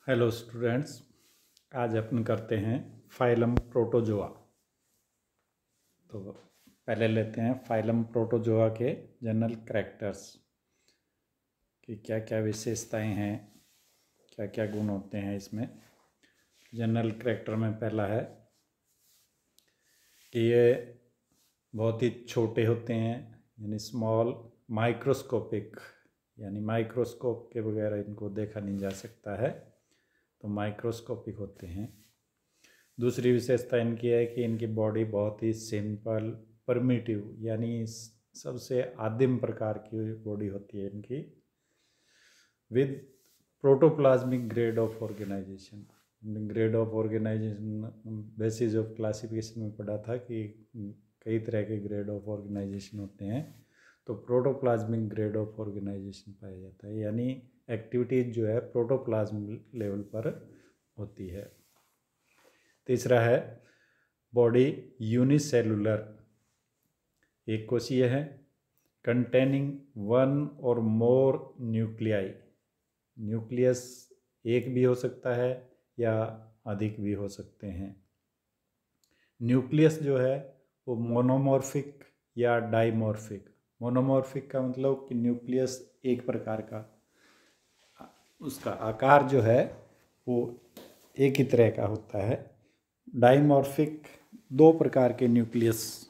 Hello students, आज अपन करते हैं फाइलम प्रोटोजोआ। तो पहले लेते हैं फाइलम प्रोटोजोआ के जनरल कैरेक्टर्स कि क्या क्या विशेषताएं हैं, क्या क्या गुण होते हैं इसमें। जनरल कैरेक्टर में पहला है कि ये बहुत ही छोटे होते हैं, यानी स्मॉल, माइक्रोस्कोपिक, यानी माइक्रोस्कोप के बगैर इनको देखा नहीं जा सकता है, तो माइक्रोस्कोपिक होते हैं। दूसरी विशेषता इनकी है कि इनकी बॉडी बहुत ही सिंपल, परमिटिव, यानी सबसे आदिम प्रकार की बॉडी होती है इनकी, with protoplasmic grade of organization. Grade of organization basis of classification में पढ़ा था कि कई तरह के ग्रेड ऑफ ऑर्गेनाइजेशन होते हैं, तो प्रोटोप्लाज्मिक ग्रेड ऑफ ऑर्गेनाइजेशन पाया जाता है, यानी एक्टिविटीज जो है प्रोटोप्लाज्म लेवल पर होती है। तीसरा है बॉडी यूनिसेलुलर, एक कोशीय है, कंटेनिंग वन और मोर न्यूक्लियाई। न्यूक्लियस एक भी हो सकता है या अधिक भी हो सकते हैं। न्यूक्लियस जो है वो मोनोमॉर्फिक या डाइमॉर्फिक। मोनोमॉर्फिक का मतलब कि न्यूक्लियस एक प्रकार का, उसका आकार जो है वो एक ही तरह का होता है। डाइमॉर्फिक दो प्रकार के न्यूक्लियस,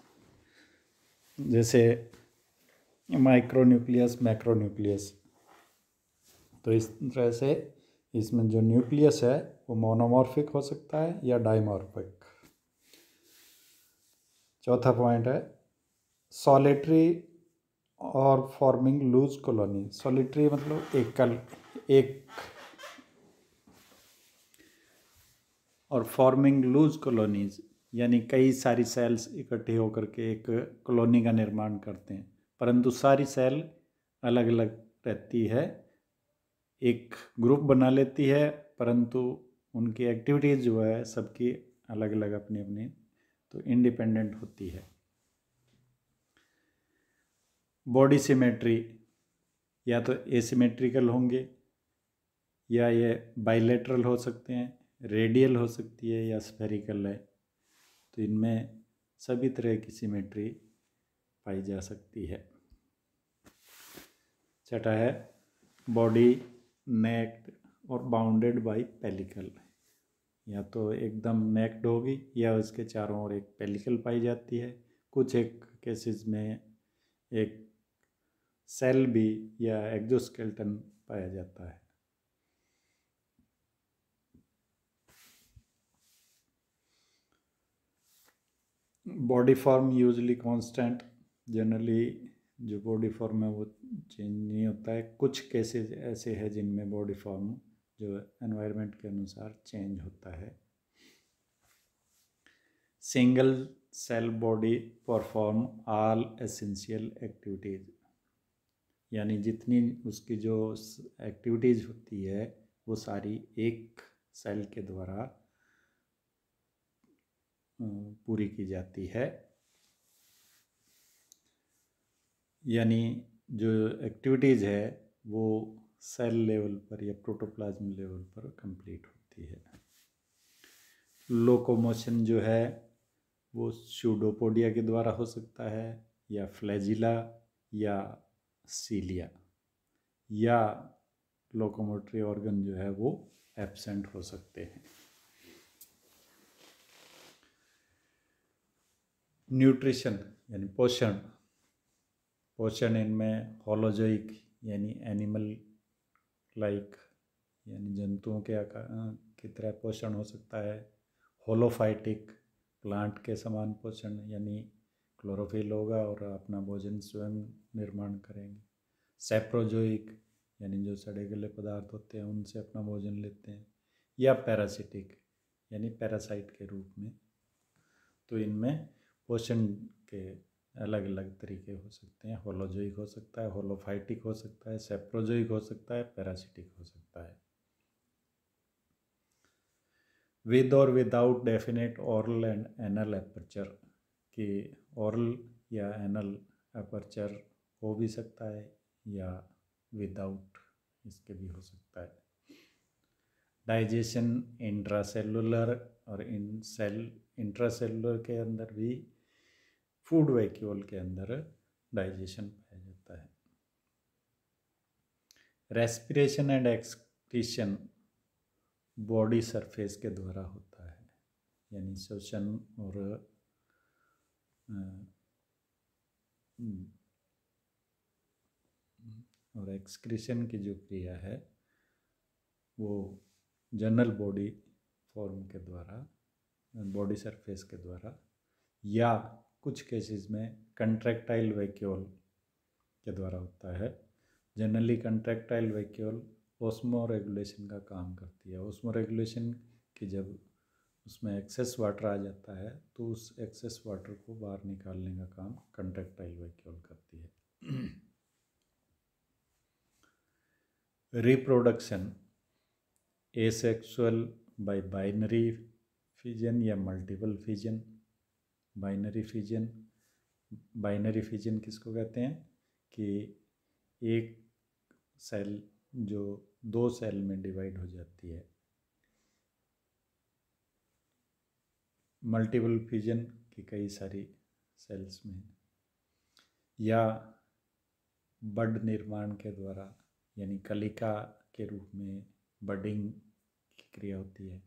जैसे माइक्रोन्यूक्लियस, मैक्रोन्यूक्लियस। तो इस तरह से इसमें जो न्यूक्लियस है वो मोनोमॉर्फिक हो सकता है या डाइमॉर्फिक। चौथा पॉइंट है सॉलिटरी और फॉर्मिंग लूज कॉलोनी। सॉलिटरी मतलब एकल, एक, और फॉर्मिंग लूज कॉलोनीज यानी कई सारी सेल्स इकट्ठे होकर के एक कॉलोनी का निर्माण करते हैं, परंतु सारी सेल अलग अलग रहती है, एक ग्रुप बना लेती है, परंतु उनकी एक्टिविटीज़ जो है सबकी अलग अलग अपनी अपनी, तो इंडिपेंडेंट होती है। बॉडी सिमेट्री या तो एसिमेट्रिकल होंगे या ये बाइलेटरल हो सकते हैं, रेडियल हो सकती है या स्फेरिकल है, तो इनमें सभी तरह की सिमेट्री पाई जा सकती है। छठा है बॉडी नेक्ड और बाउंडेड बाय पेलिकल, या तो एकदम नेक्ड होगी या उसके चारों ओर एक पेलिकल पाई जाती है। कुछ एक केसेस में एक सेल भी या एक्सोस्केलेटन पाया जाता है। Body form usually constant, generally जो बॉडी फॉर्म है वो चेंज नहीं होता है। कुछ केसेस ऐसे हैं जिनमें बॉडी फॉर्म जो एनवायरनमेंट के अनुसार चेंज होता है। Single cell body perform all essential activities, यानी जितनी उसकी जो एक्टिविटीज होती है वो सारी एक सेल के द्वारा पूरी की जाती है, यानी जो एक्टिविटीज़ है वो सेल लेवल पर या प्रोटोप्लाज्म लेवल पर कंप्लीट होती है। लोकोमोशन जो है वो स्यूडोपोडिया के द्वारा हो सकता है, या फ्लैजिला या सीलिया, या लोकोमोटरी ऑर्गन जो है वो एब्सेंट हो सकते हैं। न्यूट्रिशन यानी पोषण, पोषण इनमें होलोजोइक यानी एनिमल लाइक, यानी जंतुओं के आकार की तरह पोषण हो सकता है। होलोफाइटिक, प्लांट के समान पोषण, यानी क्लोरोफिल होगा और अपना भोजन स्वयं निर्माण करेंगे। सेप्रोजोइक, यानी जो सड़े गले पदार्थ होते हैं उनसे अपना भोजन लेते हैं। या पैरासिटिक, यानी पैरासाइट के रूप में। तो इनमें पोषण के अलग अलग तरीके हो सकते हैं। होलोजोइक हो सकता है, होलोफाइटिक हो सकता है, सेप्रोजोइक हो सकता है, पैरासिटिक हो सकता है। विद और without definite oral and anal aperture, कि ओरल या एनल एपर्चर हो भी सकता है या विदाउट इसके भी हो सकता है। डाइजेशन इंट्रासेलुलर और इंट्रासेलुलर के अंदर भी फूड वैक्यूल के अंदर डाइजेशन पाया जाता है। Respiration and excretion body surface के द्वारा होता है, यानी श्वसन और एक्सक्रीशन की जो क्रिया है वो जनरल बॉडी फॉर्म के द्वारा, बॉडी सरफेस के द्वारा, या कुछ केसेस में कंट्रैक्टाइल वैक्यूल के द्वारा होता है। Generally contractile vacuole osmo regulation का काम करती है। ऑस्मो रेगुलेशन की जब उसमें एक्सेस वाटर आ जाता है तो उस एक्सेस वाटर को बाहर निकालने का काम कंट्रैक्टाइल वैक्यूल करती है। Reproduction asexual bye binary fission या मल्टीपल फिजन। बाइनरी फिजन किसको कहते हैं कि एक सेल जो दो सेल में डिवाइड हो जाती है। मल्टीपल फिजन की कई सारी सेल्स में, या बड निर्माण के द्वारा, यानी कलिका के रूप में बडिंग की क्रिया होती है।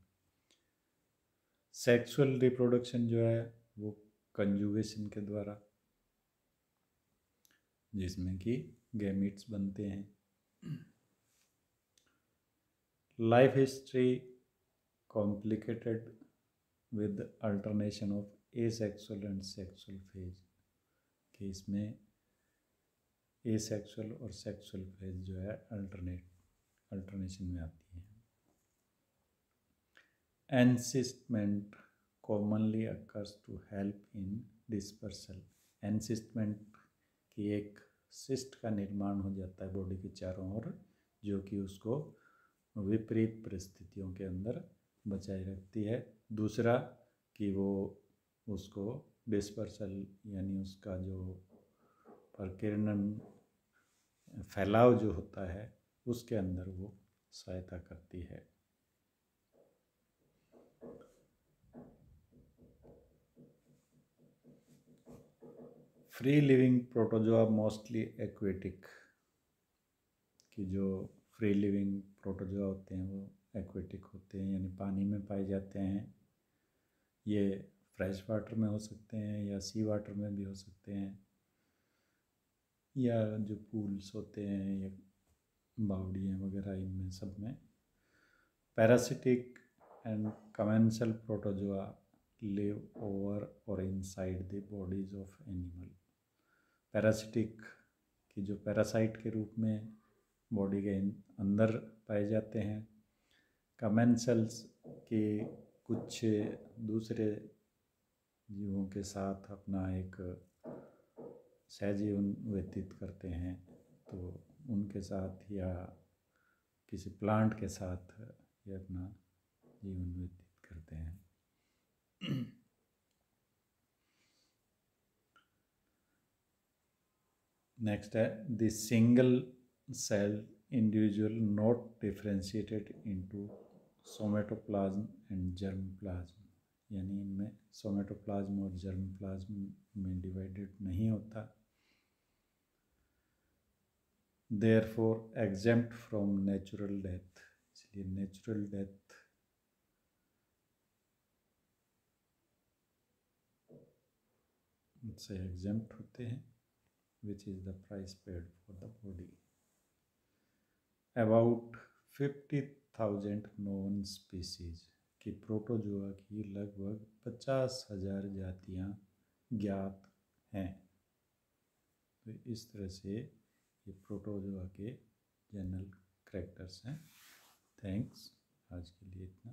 सेक्सुअल रिप्रोडक्शन जो है वो कंजुगेशन के द्वारा, जिसमें कि गैमीट्स बनते हैं। Life history complicated with alternation of asexual and sexual phase, कि इसमें एसेक्सुअल और सेक्सुअल फेज जो है अल्टरनेशन में आती है। Encystment commonly occurs to help in dispersal. Encystment की एक सिस्ट का निर्माण हो जाता है बॉडी के चारों ओर, जो कि उसको विपरीत परिस्थितियों के अंदर बचाए रखती है। दूसरा कि वो उसको डिस्पर्सल यानी उसका जो प्रकीर्णन फैलाव जो होता है उसके अंदर वो सहायता करती है। Free living protozoa mostly aquatic, कि जो फ्री लिविंग प्रोटोजोआ होते हैं वो एक्वेटिक होते हैं, यानी पानी में पाए जाते हैं। ये फ्रेश वाटर में हो सकते हैं या सी वाटर में भी हो सकते हैं, या जो पूल्स होते हैं या बावड़ियाँ वगैरह, इनमें सब में। Parasitic and commensal protozoa live over और inside the bodies of animal. Parasitic की जो पैरासाइट के रूप में बॉडी के अंदर पाए जाते हैं। कमेंसल्स के कुछ दूसरे जीवों के साथ अपना एक सहजीवन व्यतीत करते हैं, तो उनके साथ या किसी प्लांट के साथ ये अपना जीवन व्यतीत करते हैं। नेक्स्ट है the single cell individual not differentiated into somatoplasm and germplasm, यानी इनमें सोमेटोप्लाज्म और जर्मप्लाज्म में डिवाइडेड नहीं होता। Therefore exempt from natural death, इसलिए नेचुरल डेथ से एग्जेम्प्ट होते हैं, which is the price paid for the body. About 50,000 known species की प्रोटोजोआ की लगभग 50,000 जातियाँ ज्ञात हैं। तो इस तरह से ये प्रोटोजोआ के जनरल करैक्टर्स हैं। थैंक्स, आज के लिए इतना।